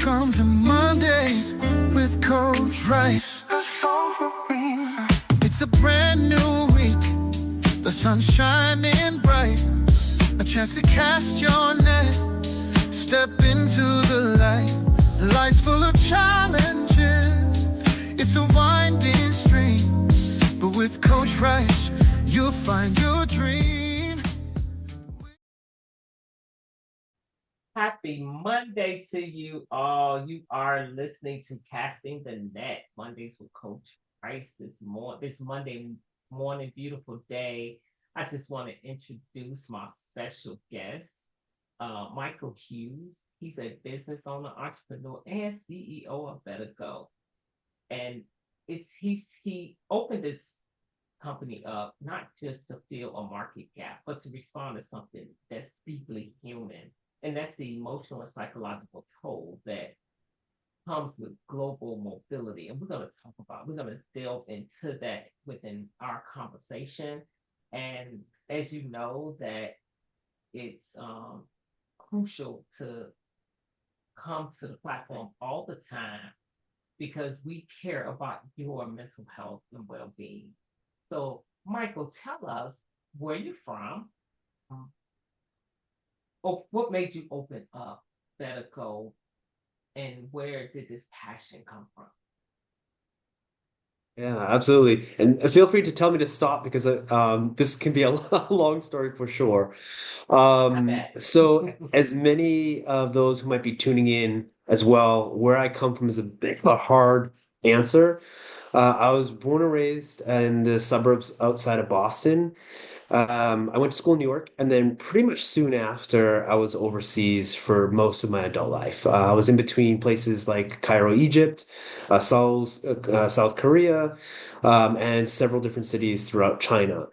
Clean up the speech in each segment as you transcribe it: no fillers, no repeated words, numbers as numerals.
Welcome to Mondays with Coach Rice. It's a brand new week, the sun's shining bright. A chance to cast your net, step into the light. Life's full of challenges, it's a winding stream. But with Coach Rice, you'll find your dream. Happy Monday to you all. You are listening to Casting the Net, Mondays with Coach Price this Monday morning, beautiful day. I just want to introduce my special guest, Michael Hughes. He's a business owner, entrepreneur, and CEO of BetterGo. And he opened this company up not just to fill a market gap, but to respond to something that's deeply human. And that's the emotional and psychological toll that comes with global mobility. And we're going to delve into that within our conversation. And as you know, that it's crucial to come to the platform all the time because we care about your mental health and well-being. So, Michael, tell us where you're from. What made you open up BetterGo, and where did this passion come from? Yeah, absolutely. And feel free to tell me to stop because this can be a long story for sure. I bet. So, as many of those who might be tuning in as well, where I come from is a bit of a hard answer. I was born and raised in the suburbs outside of Boston. I went to school in New York, and then pretty much soon after, I was overseas for most of my adult life. I was in between places like Cairo, Egypt, South Korea, and several different cities throughout China.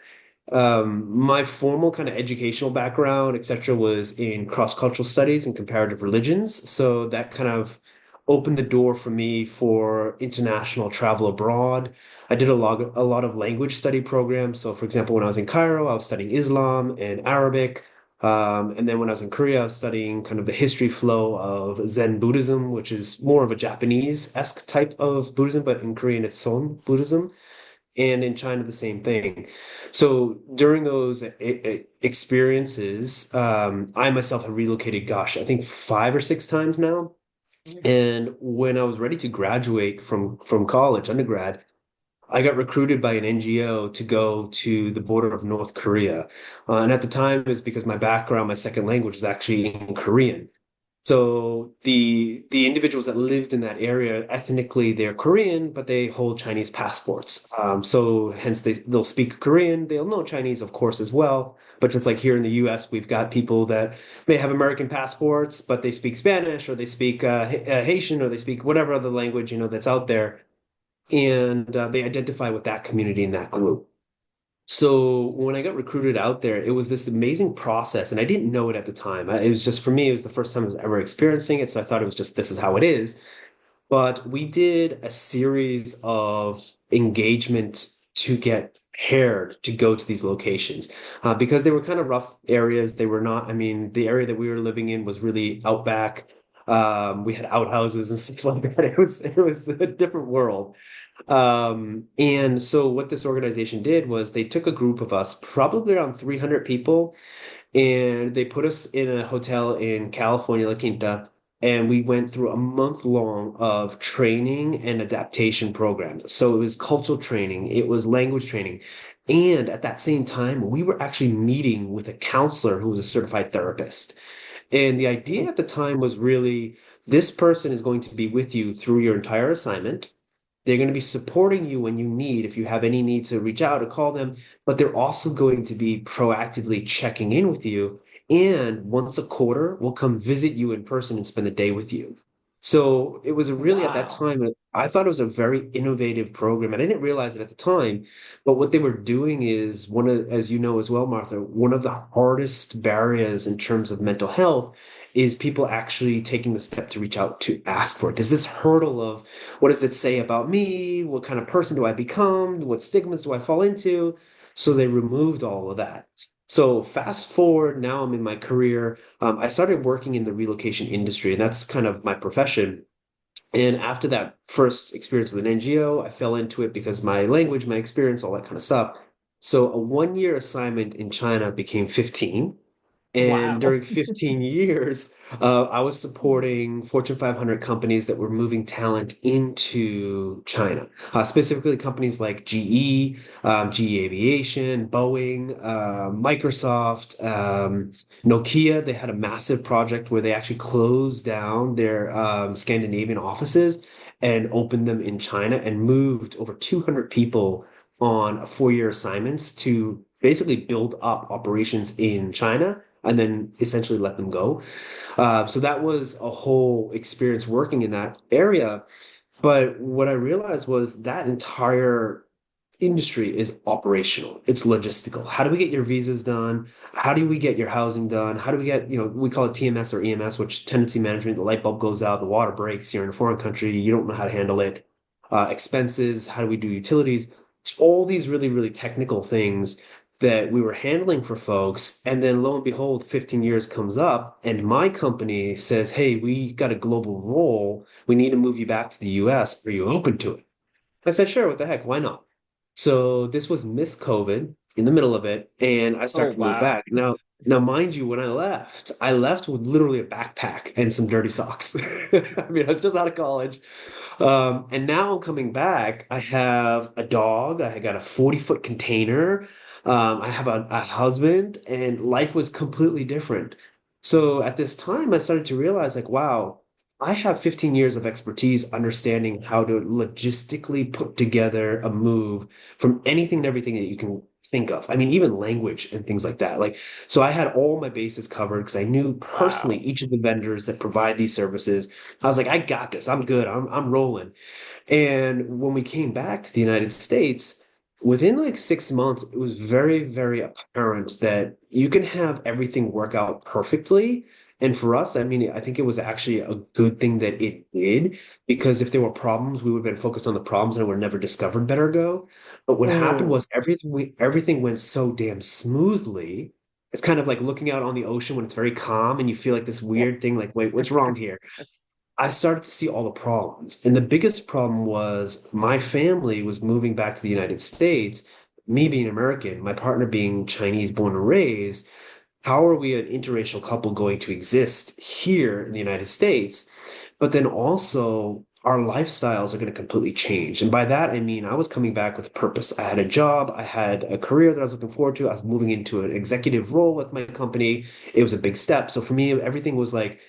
My formal kind of educational background, etc., was in cross-cultural studies and comparative religions. So that kind of opened the door for me for international travel abroad. I did a lot of language study programs. So, for example, when I was in Cairo, I was studying Islam and Arabic. And then when I was in Korea, I was studying kind of the history flow of Zen Buddhism, which is more of a Japanese-esque type of Buddhism, but in Korean, it's Son Buddhism. And in China, the same thing. So during those experiences, I myself have relocated, gosh, I think 5 or 6 times now. And when I was ready to graduate from college, undergrad, I got recruited by an NGO to go to the border of North Korea. And at the time, it was because my background, my second language was actually in Korean. So the individuals that lived in that area, ethnically, they're Korean, but they hold Chinese passports. So hence they'll speak Korean. They'll know Chinese, of course, as well. But just like here in the U.S., we've got people that may have American passports, but they speak Spanish or they speak Haitian or they speak whatever other language, that's out there. And they identify with that community and that group. So when I got recruited out there, it was this amazing process, and I didn't know it at the time. It was just for me, it was the first time I was ever experiencing it, so I thought it was just this is how it is. But we did a series of engagement to get paired to go to these locations because they were kind of rough areas. They were not, I mean, the area that we were living in was really outback. We had outhouses and stuff like that. It was a different world. And so what this organization did was they took a group of us, probably around 300 people, and they put us in a hotel in California, La Quinta, and we went through a month long of training and adaptation program. So it was cultural training, it was language training. And at that same time, we were actually meeting with a counselor who was a certified therapist. And the idea at the time was really this person is going to be with you through your entire assignment. They're going to be supporting you when you need, if you have any need to reach out or call them, but they're also going to be proactively checking in with you. And once a quarter, we'll come visit you in person and spend the day with you. So it was a really, at that Wow. time, I thought it was a very innovative program. And I didn't realize it at the time. But what they were doing is as you know as well, Martha, one of the hardest barriers in terms of mental health is people actually taking the step to reach out to ask for it. There's this hurdle of what does it say about me? What kind of person do I become? What stigmas do I fall into? So they removed all of that. So fast forward, now I'm in my career. I started working in the relocation industry, and that's kind of my profession. And after that first experience with an NGO, I fell into it because my language, my experience, all that kind of stuff. So a 1 year assignment in China became 15. And Wow. during 15 years, I was supporting Fortune 500 companies that were moving talent into China, specifically companies like GE, GE Aviation, Boeing, Microsoft, Nokia. They had a massive project where they actually closed down their Scandinavian offices and opened them in China and moved over 200 people on 4 year assignments to basically build up operations in China and then essentially let them go. So that was a whole experience working in that area. But what I realized was that entire industry is operational. It's logistical. How do we get your visas done? How do we get your housing done? How do we get, we call it TMS or EMS, which tenancy management, the light bulb goes out, the water breaks, you're in a foreign country, you don't know how to handle it. Expenses, how do we do utilities? It's all these really, really technical things that we were handling for folks. And then lo and behold, 15 years comes up and my company says, hey, we got a global role. We need to move you back to the US. Are you open to it? I said, sure, what the heck? Why not? So this was miss COVID in the middle of it, and I Oh, started to move wow. back. Now, mind you, when I left with literally a backpack and some dirty socks. I mean, I was just out of college. And now I'm coming back. I have a dog. I got a 40-foot container. I have a husband, and life was completely different. So at this time, I started to realize, like, wow, I have 15 years of expertise understanding how to logistically put together a move from anything and everything that you can think of. I mean, even language and things like that. Like, so I had all my bases covered because I knew personally Wow. each of the vendors that provide these services. I was like, I got this. I'm good. I'm rolling. And when we came back to the United States, within like 6 months, it was very, very apparent that you can have everything work out perfectly. And for us, I mean, I think it was actually a good thing that it did, because if there were problems, we would have been focused on the problems and would never discovered BetterGo. But what happened Mm. was everything went so damn smoothly. It's kind of like looking out on the ocean when it's very calm and you feel like this weird thing, like, wait, what's wrong here? I started to see all the problems. And the biggest problem was my family was moving back to the United States, me being American, my partner being Chinese born and raised. How are we an interracial couple going to exist here in the United States? But then also, our lifestyles are going to completely change. And by that, I mean, I was coming back with purpose. I had a job, I had a career that I was looking forward to. I was moving into an executive role with my company. It was a big step. So for me, everything was like,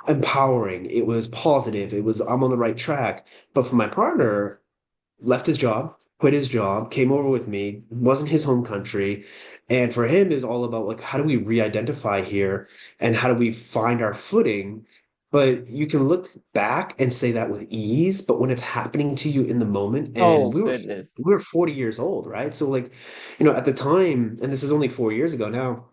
empowering. It was positive. It was, I'm on the right track. But for my partner, left his job, quit his job, came over with me, wasn't his home country. And for him, it was all about like, how do we re-identify here and how do we find our footing? But you can look back and say that with ease, but when it's happening to you in the moment, and Oh, we goodness. were 40 years old, right? So like, at the time, and this is only 4 years ago now,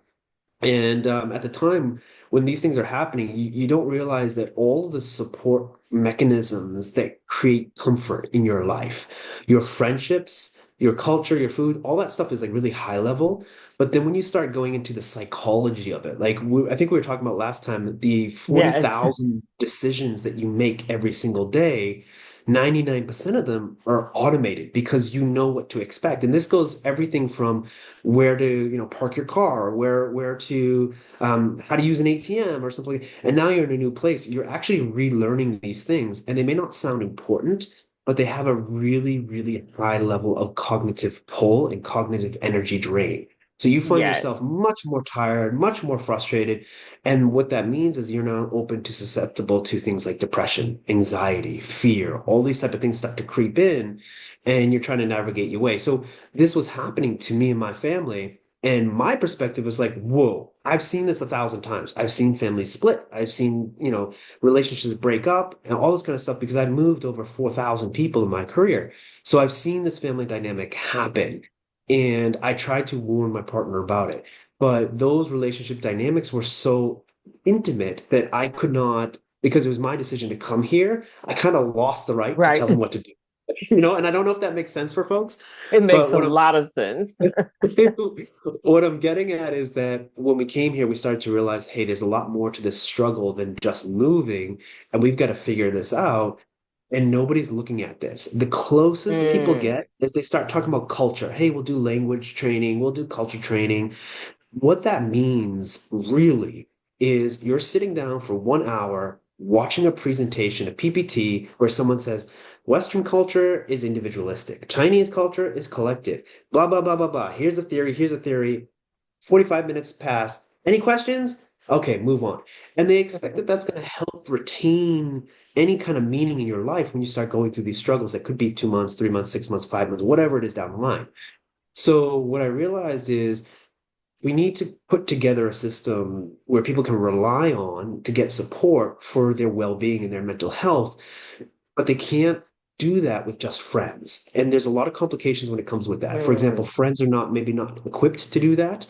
and at the time when these things are happening, you don't realize that all the support mechanisms that create comfort in your life, your friendships, your culture, your food, all that stuff is like really high level. But then when you start going into the psychology of it, like I think we were talking about last time, the Yes. 40,000 decisions that you make every single day, 99% of them are automated because you know what to expect. And this goes everything from where to park your car, where to how to use an ATM or something. And now you're in a new place. You're actually relearning these things, and they may not sound important, but they have a really, really high level of cognitive pull and cognitive energy drain. So you find yourself Yes. much more tired, much more frustrated. And what that means is you're now open to susceptible to things like depression, anxiety, fear, all these type of things start to creep in, and you're trying to navigate your way. So this was happening to me and my family. And my perspective was like, whoa, I've seen this 1,000 times. I've seen families split. I've seen, relationships break up and all this kind of stuff because I've moved over 4,000 people in my career. So I've seen this family dynamic happen. And I tried to warn my partner about it. But those relationship dynamics were so intimate that I could not, because it was my decision to come here, I kind of lost the right to Right. tell him what to do. And I don't know if that makes sense for folks, It makes but a lot of sense. what I'm getting at is that when we came here, we started to realize, hey, there's a lot more to this struggle than just moving, and we've got to figure this out. And nobody's looking at this. The closest people Mm, get is they start talking about culture. Hey, we'll do language training, we'll do culture training. What that means really is you're sitting down for 1 hour watching a presentation, a PPT, where someone says, Western culture is individualistic, Chinese culture is collective, blah, blah, blah, blah, blah. Here's a theory, here's a theory. 45 minutes pass. Any questions? Okay, move on. And they expect that that's going to help retain any kind of meaning in your life when you start going through these struggles that could be 2 months, 3 months, 6 months, 5 months, whatever it is down the line. So, what I realized is we need to put together a system where people can rely on to get support for their well-being and their mental health, but they can't do that with just friends. And there's a lot of complications when it comes with that. For example, mm, friends are not maybe not equipped to do that.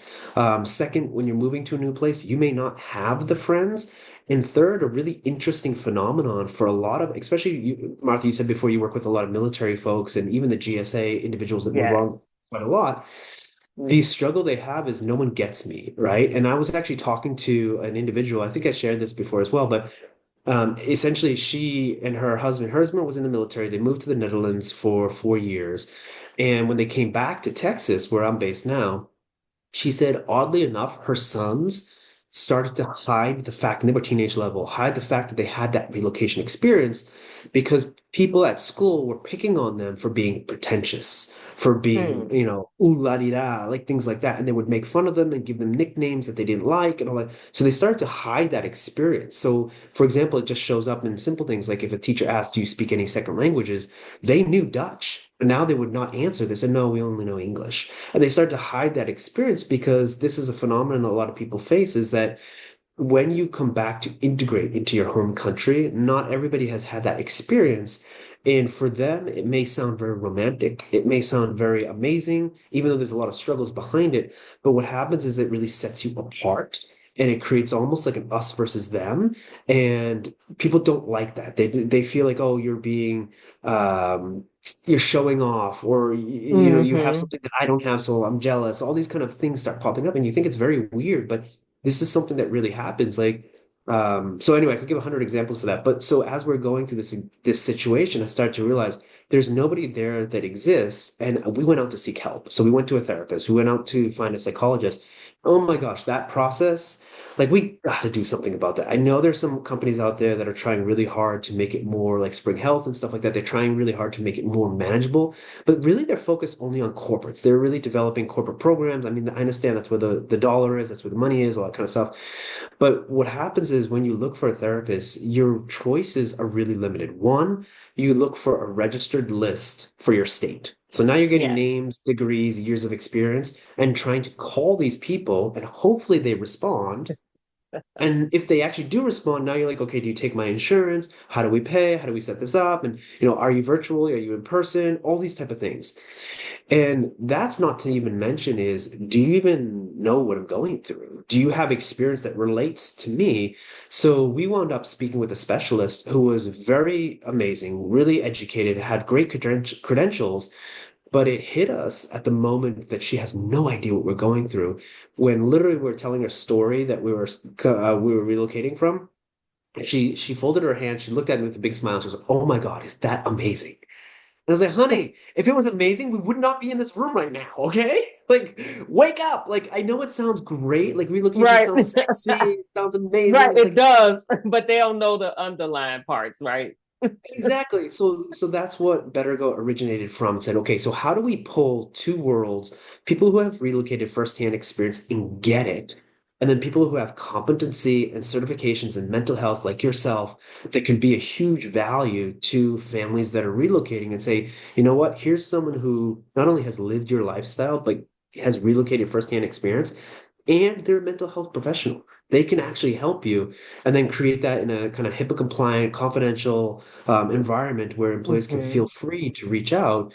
Second, when you're moving to a new place, you may not have the friends. And third, a really interesting phenomenon for a lot of, especially you, Martha, you said before you work with a lot of military folks and even the GSA individuals that move yes. on quite a lot. The struggle they have is no one gets me, right? And I was actually talking to an individual, I think I shared this before as well, but essentially she and her husband was in the military. They moved to the Netherlands for 4 years. And when they came back to Texas, where I'm based now, she said, oddly enough, her sons started to hide the fact, and they were teenage level, hide the fact that they had that relocation experience because people at school were picking on them for being pretentious, for being, Mm, ooh la di da, like things like that. And they would make fun of them and give them nicknames that they didn't like and all that. So they started to hide that experience. So, for example, it just shows up in simple things like if a teacher asked, do you speak any second languages? They knew Dutch, but now they would not answer. They said, no, we only know English. And they start to hide that experience because this is a phenomenon a lot of people face is that when you come back to integrate into your home country, not everybody has had that experience. And for them, it may sound very romantic. It may sound very amazing, even though there's a lot of struggles behind it. But what happens is it really sets you apart and it creates almost like an us versus them. And people don't like that. They feel like, oh, um, you're showing off, or you have hmm something that I don't have, so I'm jealous. All these kind of things start popping up, and you think it's very weird, but this is something that really happens. So anyway, I could give 100 examples for that. But so as we're going through this situation, I started to realize there's nobody there that exists, and we went out to seek help. So we went to a therapist. We went out to find a psychologist. Oh my gosh, that process, like we got to do something about that. I know there's some companies out there that are trying really hard to make it more like Spring Health and stuff like that. They're trying really hard to make it more manageable, but really they're focused only on corporates. They're really developing corporate programs. I mean, I understand that's where the dollar is, that's where the money is, all that kind of stuff. But what happens is when you look for a therapist, your choices are really limited. One, you look for a registered list for your state. So now you're getting Yes. names, degrees, years of experience, and trying to call these people, and hopefully they respond. And if they actually do respond, now you're like, okay, do you take my insurance? How do we pay? How do we set this up? And are you virtually? Are you in person? All these type of things. And that's not to even mention is, do you even know what I'm going through? Do you have experience that relates to me? So we wound up speaking with a specialist who was very amazing, really educated, had great credentials, but it hit us at the moment that she has no idea what we're going through. When literally we're telling her story that we were relocating from, and she folded her hand, she looked at me with a big smile, she was like, "Oh my God, is that amazing?" And I was like, "Honey, if it was amazing, we would not be in this room right now, okay? Like, wake up! Like, I know it sounds great, like relocation Right. sounds sexy, it sounds amazing. Right, It's it like does, but they don't know the underlying parts, right? exactly. So that's what BetterGo originated from. It said, okay, so how do we pull two worlds, people who have relocated firsthand experience and get it, and then people who have competency and certifications in mental health like yourself that can be a huge value to families that are relocating and say, you know what, here's someone who not only has lived your lifestyle, but has relocated firsthand experience, and they're a mental health professional. They can actually help you and then create that in a kind of HIPAA compliant, confidential environment where employees can hmm feel free to reach out.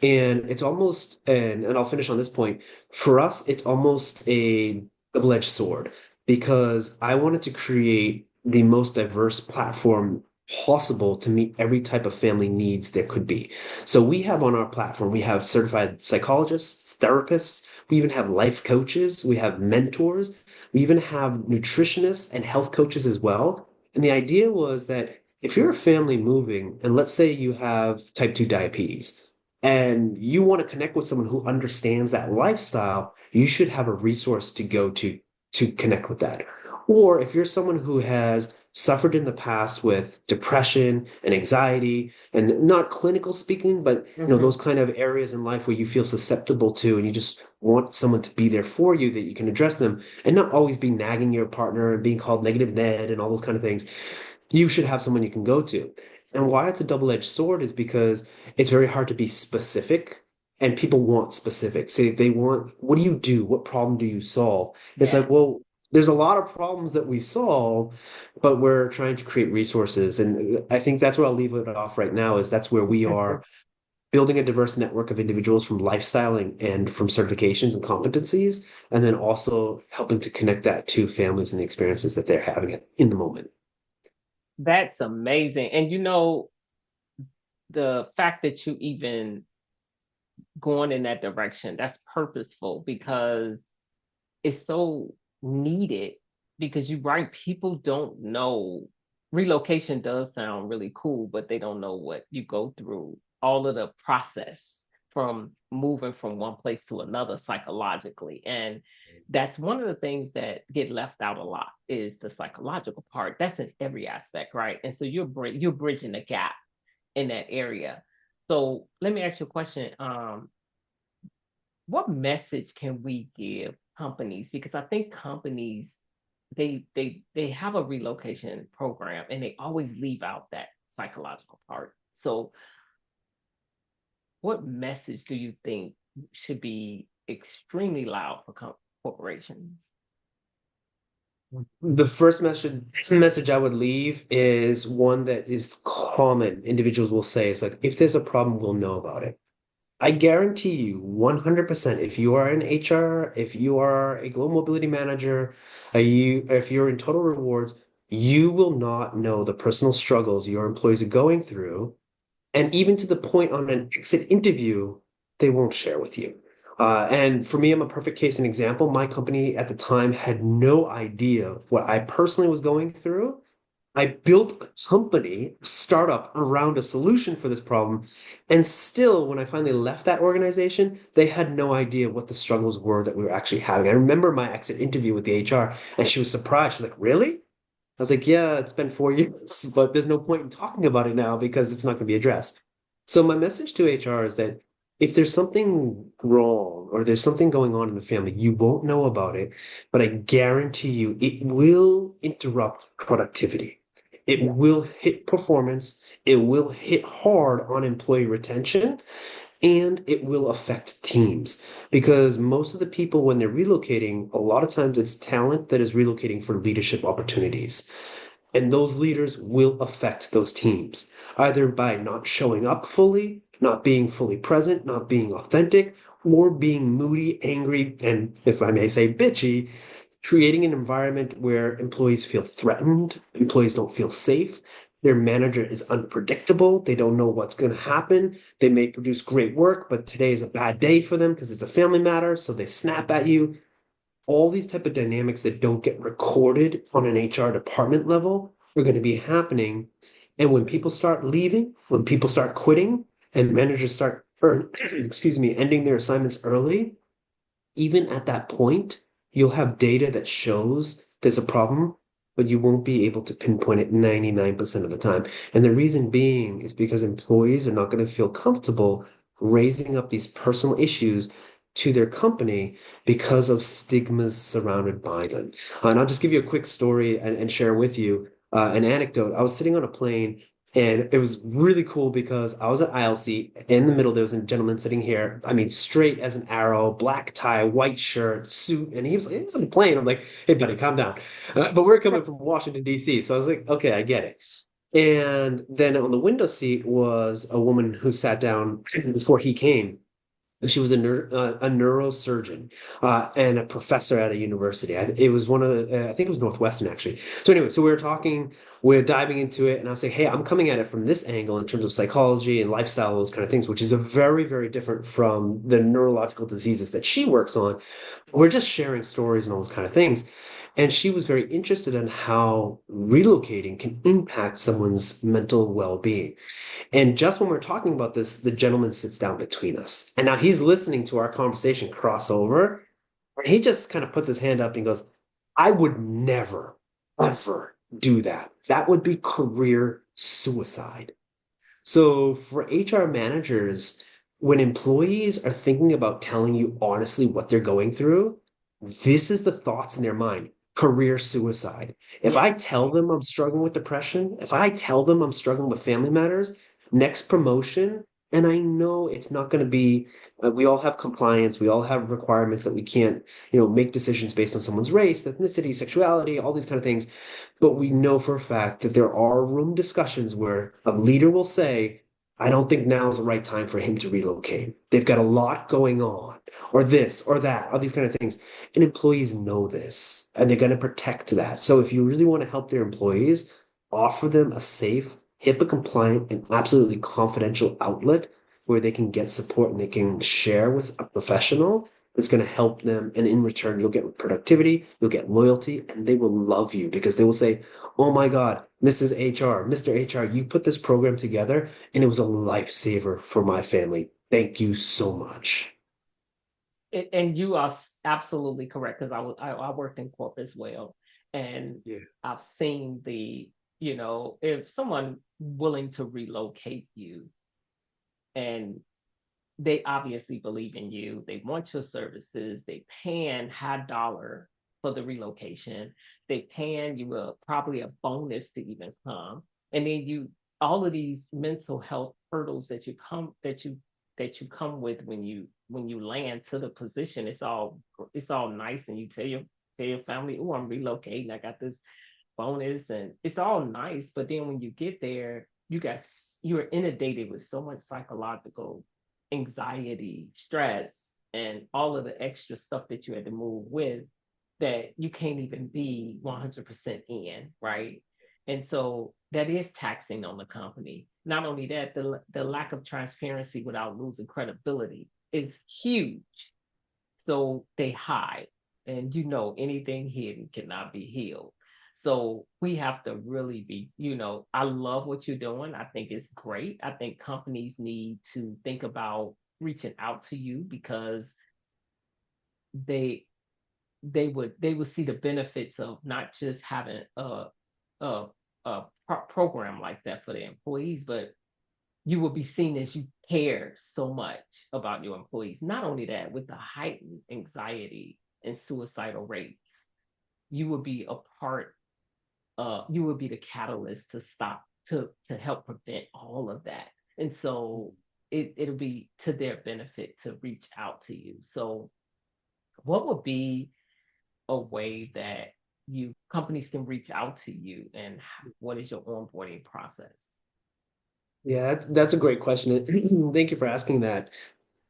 And it's almost, and I'll finish on this point. For us, it's almost a double-edged sword because I wanted to create the most diverse platform possible to meet every type of family needs there could be. So we have on our platform, we have certified psychologists, therapists, we even have life coaches, we have mentors, we even have nutritionists and health coaches as well. And the idea was that if you're a family moving, and let's say you have type 2 diabetes, and you want to connect with someone who understands that lifestyle, you should have a resource to go to connect with that. Or if you're someone who has suffered in the past with depression and anxiety, and not clinical speaking, but those kind of areas in life where you feel susceptible to, and you just want someone to be there for you that you can address them and not always be nagging your partner and being called negative Ned and all those kind of things, you should have someone you can go to. And why it's a double-edged sword is because it's very hard to be specific, and people want specific. Say they want, what do you do? What problem do you solve? It's Yeah. like, well, there's a lot of problems that we solve, but we're trying to create resources. And I think that's where I'll leave it off right now, is that's where we are building a diverse network of individuals from lifestyle and from certifications and competencies, and then also helping to connect that to families and the experiences that they're having in the moment. That's amazing. And the fact that you even going in that direction, that's purposeful because it's so needed. Because you're right, people don't know. Relocation does sound really cool, but they don't know what you go through, all of the process from moving from one place to another psychologically. And that's one of the things that get left out a lot, is the psychological part. That's in every aspect, right? And so you're bridging the gap in that area. So let me ask you a question. What message can we give companies? Because I think companies, they have a relocation program and they always leave out that psychological part. So what message do you think should be extremely loud for corporations? The first message I would leave is one that is common. Individuals will say, it's like, if there's a problem, we'll know about it. I guarantee you 100%, if you are in HR, if you are a global mobility manager, if you're in total rewards, you will not know the personal struggles your employees are going through. And even to the point on an exit interview, they won't share with you. And for me, I'm a perfect case and example. My company at the time had no idea what I personally was going through. I built a company, a startup around a solution for this problem. And still, when I finally left that organization, they had no idea what the struggles were that we were actually having. I remember my exit interview with the HR, and she was surprised. She's like, really? I was like, yeah, it's been 4 years, but there's no point in talking about it now because it's not going to be addressed. So my message to HR is that if there's something wrong or there's something going on in the family, you won't know about it, but I guarantee you it will interrupt productivity. It will hit performance. It will hit hard on employee retention, and it will affect teams because most of the people, when they're relocating, a lot of times it's talent that is relocating for leadership opportunities. And those leaders will affect those teams, either by not showing up fully, not being fully present, not being authentic, or being moody, angry, and if I may say, bitchy, creating an environment where employees feel threatened, employees don't feel safe. Their manager is unpredictable. They don't know what's going to happen. They may produce great work, but today is a bad day for them because it's a family matter. So they snap at you. All these type of dynamics that don't get recorded on an HR department level are going to be happening. And when people start leaving, when people start quitting, and managers start, excuse me, ending their assignments early, even at that point, you'll have data that shows there's a problem, but you won't be able to pinpoint it 99% of the time. And the reason being is because employees are not going to feel comfortable raising up these personal issues to their company because of stigmas surrounded by them. And I'll just give you a quick story and share with you an anecdote. I was sitting on a plane, and it was really cool because I was at aisle seat. In the middle, there was a gentleman sitting here. I mean, straight as an arrow, black tie, white shirt, suit. And he was like, he's on the plane. I'm like, hey, buddy, calm down. But we're coming from Washington, D.C. So I was like, okay, I get it. And then on the window seat was a woman who sat down before he came. She was a neurosurgeon and a professor at a university. It was one of I think it was Northwestern actually. So anyway, so we were talking, we're diving into it, and I was saying, hey, I'm coming at it from this angle in terms of psychology and lifestyle, those kind of things, which is a very, very different from the neurological diseases that she works on. We're just sharing stories and all those kind of things. And she was very interested in how relocating can impact someone's mental well-being. And just when we're talking about this, the gentleman sits down between us. And now he's listening to our conversation cross over. And he just kind of puts his hand up and goes, I would never, ever do that. That would be career suicide. So for HR managers, when employees are thinking about telling you honestly what they're going through, this is the thoughts in their mind. Career suicide. If I tell them I'm struggling with depression, if I tell them I'm struggling with family matters, next promotion, and I know it's not going to be, we all have compliance, we all have requirements that we can't, make decisions based on someone's race, ethnicity, sexuality, all these kind of things. But we know for a fact that there are room discussions where a leader will say, I don't think now is the right time for him to relocate. They've got a lot going on, or this, or that, all these kind of things. And employees know this, and they're going to protect that. So if you really want to help their employees, offer them a safe, HIPAA compliant, and absolutely confidential outlet where they can get support and they can share with a professional that's going to help them. And in return, you'll get productivity, you'll get loyalty, and they will love you because they will say, oh my God, Mrs. HR, Mr. HR, you put this program together and it was a lifesaver for my family. Thank you so much. And you are absolutely correct, because I worked in corp as well, and Yeah. I've seen if someone willing to relocate you, and they obviously believe in you, they want your services, they paying high dollar for the relocation, they paying you probably a bonus to even come, and then all of these mental health hurdles that you come with when you land to the position. It's all nice, and you tell your family, oh, I'm relocating, I got this bonus, and it's all nice. But then when you get there, you're inundated with so much psychological anxiety, stress, and all of the extra stuff that you had to move with, that you can't even be 100% in, right? And so that is taxing on the company. Not only that, the lack of transparency without losing credibility is huge. So they hide, and anything hidden cannot be healed. So we have to really be, I love what you're doing. I think it's great. I think companies need to think about reaching out to you, because they would see the benefits of not just having a, program like that for the employees, but you will be seen as you care so much about your employees. Not only that, with the heightened anxiety and suicidal rates, you will be you will be the catalyst to help prevent all of that. And so it'll be to their benefit to reach out to you. So what would be a way that companies can reach out to you, and what is your onboarding process? Yeah, that's a great question. Thank you for asking that.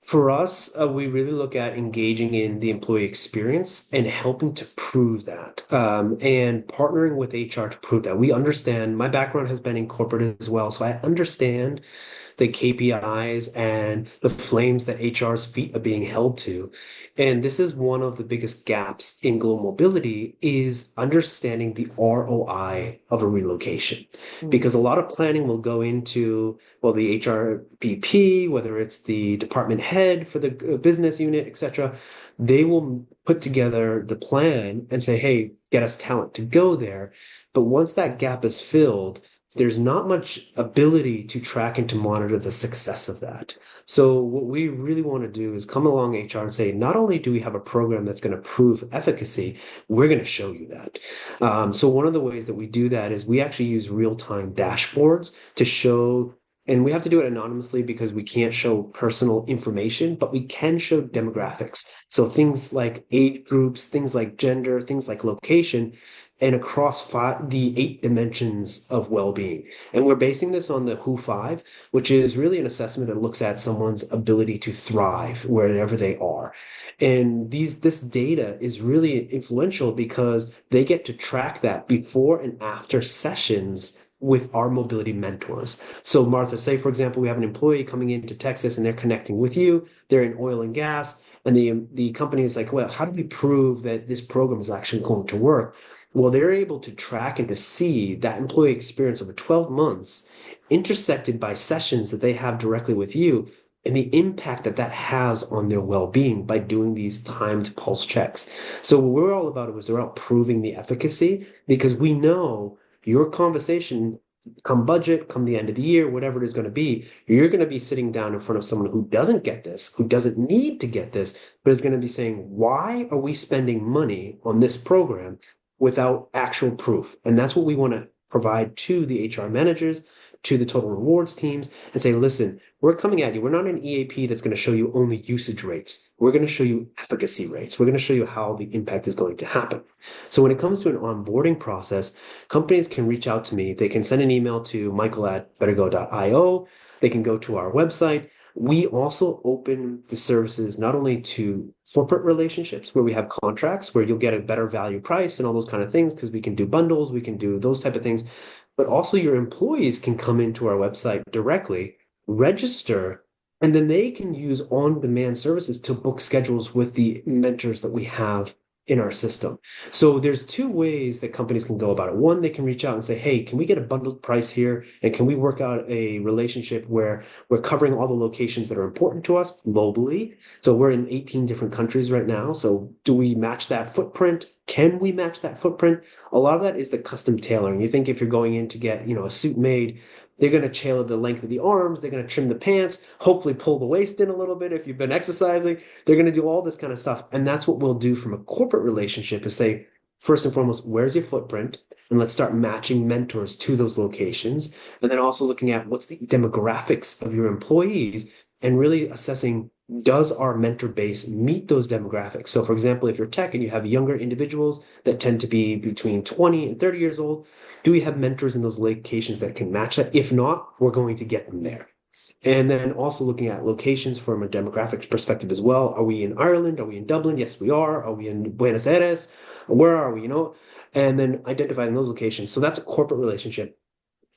For us, we really look at engaging in the employee experience and helping to prove that, and partnering with HR to prove that. We understand, my background has been in corporate as well, so I understand the KPIs and the flames that HR's feet are being held to. And this is one of the biggest gaps in global mobility, is understanding the ROI of a relocation. Because a lot of planning will go into, well, the HR BP, whether it's the department head for the business unit, etc. They will put together the plan and say, hey, get us talent to go there. But once that gap is filled, there's not much ability to track and to monitor the success of that. So what we really want to do is come along HR and say, not only do we have a program that's going to prove efficacy, we're going to show you that. So one of the ways that we do that is we actually use real-time dashboards to show, and we have to do it anonymously because we can't show personal information, but we can show demographics. So things like age groups, things like gender, things like location, and across the 8 dimensions of well-being. And we're basing this on the WHO 5, which is really an assessment that looks at someone's ability to thrive wherever they are. And this data is really influential because they get to track that before and after sessions with our mobility mentors. So Martha, say for example, we have an employee coming into Texas and they're connecting with you, they're in oil and gas, and the company is like, well, how do we prove that this program is actually going to work? Well, they're able to track and to see that employee experience over 12 months intersected by sessions that they have directly with you and the impact that that has on their well-being by doing these timed pulse checks. So what we're all about is we're about proving the efficacy because we know your conversation come budget, come the end of the year, whatever it is going to be, you're going to be sitting down in front of someone who doesn't get this, who doesn't need to get this, but is going to be saying, why are we spending money on this program without actual proof? And that's what we want to provide to the HR managers, to the total rewards teams, and say, listen, we're coming at you. We're not an EAP that's going to show you only usage rates. We're going to show you efficacy rates. We're going to show you how the impact is going to happen. So when it comes to an onboarding process, companies can reach out to me. They can send an email to michael@bettergo.io. They can go to our website. We also open the services not only to corporate relationships where we have contracts where you'll get a better value price and all those kind of things because we can do bundles, we can do those type of things, but also your employees can come into our website directly, register, and then they can use on-demand services to book schedules with the mentors that we have in our system. So there's 2 ways that companies can go about it. One, they can reach out and say, hey, can we get a bundled price here? And can we work out a relationship where we're covering all the locations that are important to us globally? So we're in 18 different countries right now. So do we match that footprint? Can we match that footprint? A lot of that is the custom tailoring. You think if you're going in to get, a suit made, they're going to tailor the length of the arms. They're going to trim the pants, hopefully pull the waist in a little bit if you've been exercising. They're going to do all this kind of stuff. And that's what we'll do from a corporate relationship is say, first and foremost, where's your footprint? And let's start matching mentors to those locations. And then also looking at what's the demographics of your employees and really assessing, does our mentor base meet those demographics? So for example, if you're tech and you have younger individuals that tend to be between 20 and 30 years old, do we have mentors in those locations that can match that? If not, we're going to get them there. And then also looking at locations from a demographic perspective as well. Are we in Ireland? Are we in Dublin? Yes, we are. Are we in Buenos Aires? Where are we, And then identifying those locations. So that's a corporate relationship.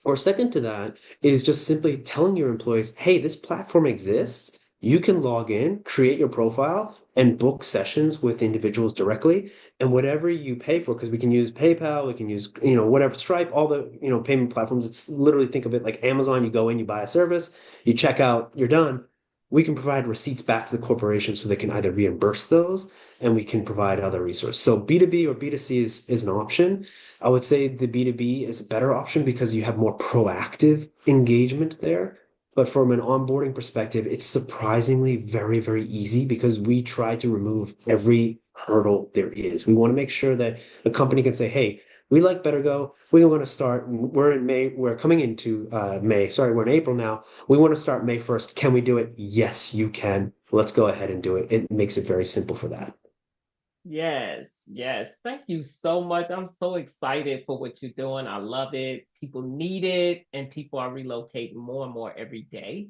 Or second to that is just simply telling your employees, hey, this platform exists. You can log in, create your profile, and book sessions with individuals directly. And whatever you pay for, because we can use PayPal, we can use, whatever, Stripe, all the, payment platforms. It's literally, think of it like Amazon. You go in, you buy a service, you check out, you're done. We can provide receipts back to the corporation so they can either reimburse those and we can provide other resources. So B2B or B2C is an option. I would say the B2B is a better option because you have more proactive engagement there. But from an onboarding perspective, it's surprisingly very, very easy because we try to remove every hurdle there is. We want to make sure that a company can say, hey, we like BetterGo. We want to start. We're in May. We're coming into May. Sorry, we're in April now. We want to start May 1st. Can we do it? Yes, you can. Let's go ahead and do it. It makes it very simple for that. Yes. Thank you so much. I'm so excited for what you're doing. I love it. People need it, and people are relocating more and more every day.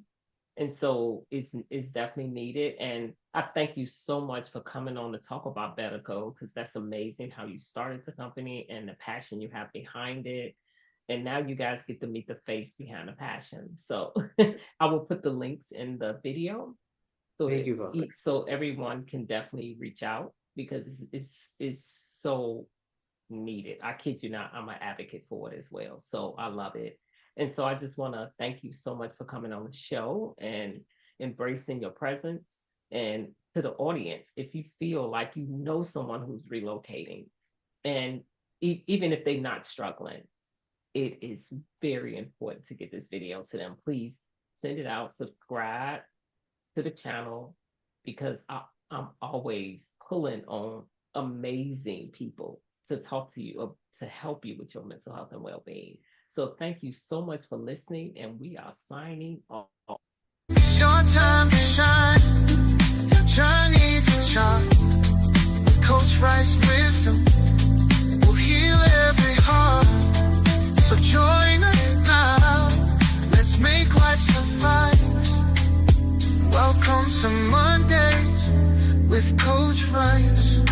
And so it's definitely needed. And I thank you so much for coming on to talk about BetterGo, because that's amazing how you started the company and the passion you have behind it. And now you guys get to meet the face behind the passion. So I will put the links in the video. So Thank you, Vaughn. So everyone can definitely reach out because it's so needed. I kid you not, I'm an advocate for it as well. So I love it. And so I just want to thank you so much for coming on the show and embracing your presence. And to the audience, if you feel like you know someone who's relocating, and even if they're not struggling, it is very important to get this video to them. Please send it out, subscribe to the channel, because I'm always pulling on amazing people to talk to you, to help you with your mental health and well-being. So thank you so much for listening, and we are signing off. It's your time to shine. Your journey to chart. Coach Rice wisdom will heal every on some Mondays with Coach Rice.